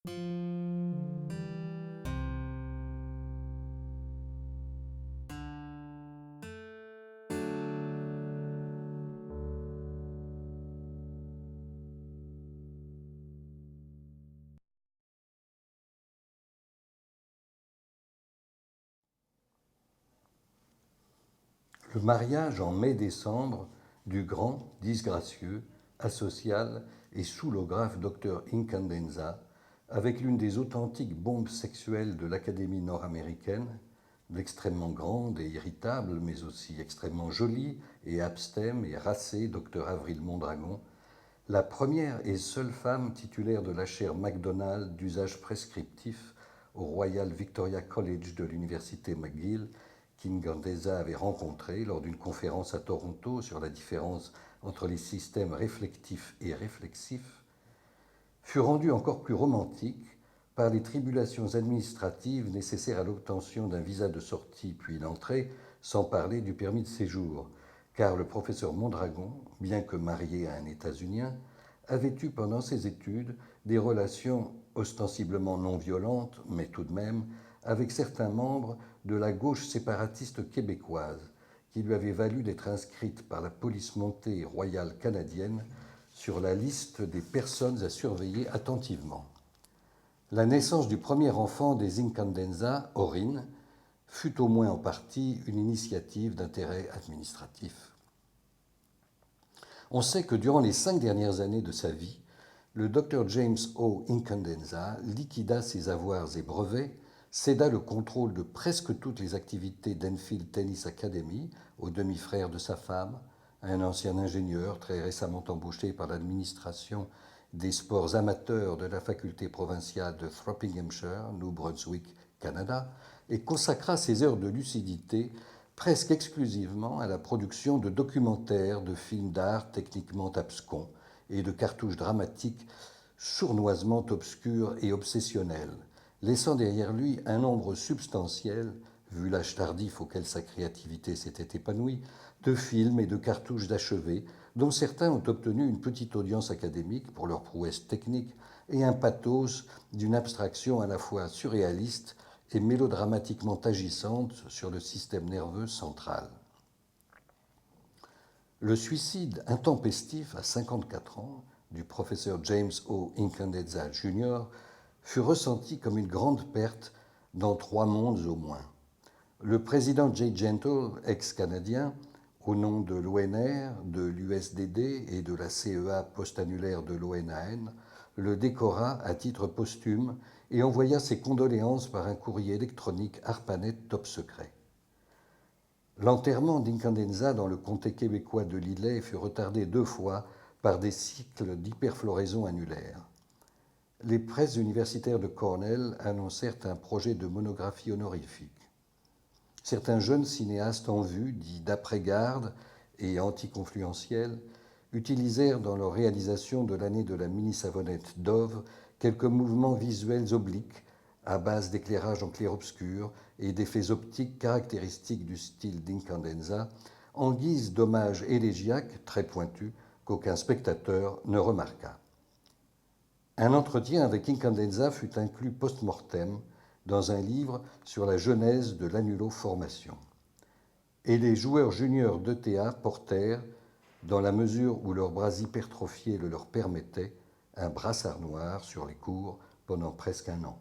Le mariage en mai-décembre du grand, disgracieux, asocial et soulographe Dr. Incandenza avec l'une des authentiques bombes sexuelles de l'Académie nord-américaine, l'extrêmement grande et irritable, mais aussi extrêmement jolie et abstème et racée Dr. Avril Mondragon, la première et seule femme titulaire de la chaire MacDonald d'usage prescriptif au Royal Victoria College de l'université McGill, qu'Incandenza avait rencontré lors d'une conférence à Toronto sur la différence entre les systèmes réflectifs et réflexifs, fut rendue encore plus romantique par les tribulations administratives nécessaires à l'obtention d'un visa de sortie puis d'entrée, sans parler du permis de séjour, car le professeur Mondragon, bien que marié à un États-Unien, avait eu pendant ses études des relations ostensiblement non violentes, mais tout de même, avec certains membres de la gauche séparatiste québécoise, qui lui avait valu d'être inscrite par la police montée royale canadienne sur la liste des personnes à surveiller attentivement. La naissance du premier enfant des Incandenza, Orrin, fut au moins en partie une initiative d'intérêt administratif. On sait que durant les 5 dernières années de sa vie, le Dr. James O. Incandenza liquida ses avoirs et brevets, céda le contrôle de presque toutes les activités d'Enfield Tennis Academy au demi-frère de sa femme, un ancien ingénieur très récemment embauché par l'administration des sports amateurs de la faculté provinciale de Throppinghamshire, New Brunswick, Canada, et consacra ses heures de lucidité presque exclusivement à la production de documentaires, de films d'art techniquement abscons et de cartouches dramatiques sournoisement obscures et obsessionnelles, laissant derrière lui un nombre substantiel, vu l'âge tardif auquel sa créativité s'était épanouie, de films et de cartouches d'achevés, dont certains ont obtenu une petite audience académique pour leur prouesse technique et un pathos d'une abstraction à la fois surréaliste et mélodramatiquement agissante sur le système nerveux central. Le suicide intempestif à 54 ans du professeur James O. Incandenza Jr. fut ressenti comme une grande perte dans 3 mondes au moins. Le président Jay Gentle, ex-canadien, au nom de l'ONR, de l'USDD et de la CEA post-annulaire de l'ONAN, le décora à titre posthume et envoya ses condoléances par un courrier électronique ARPANET top secret. L'enterrement d'Incandenza dans le comté québécois de Lilley fut retardé 2 fois par des cycles d'hyperfloraison annulaire. Les presses universitaires de Cornell annoncèrent un projet de monographie honorifique. Certains jeunes cinéastes en vue, dits d'après-garde et anticonfluentiels, utilisèrent dans leur réalisation de l'année de la mini-savonnette Dove quelques mouvements visuels obliques à base d'éclairage en clair-obscur et d'effets optiques caractéristiques du style d'Incandenza, en guise d'hommage élégiaque très pointu qu'aucun spectateur ne remarqua. Un entretien avec Incandenza fut inclus post-mortem dans un livre sur la genèse de l'annuloformation. Et les joueurs juniors d'ETA portèrent, dans la mesure où leurs bras hypertrophiés le leur permettaient, un brassard noir sur les cours pendant presque 1 an.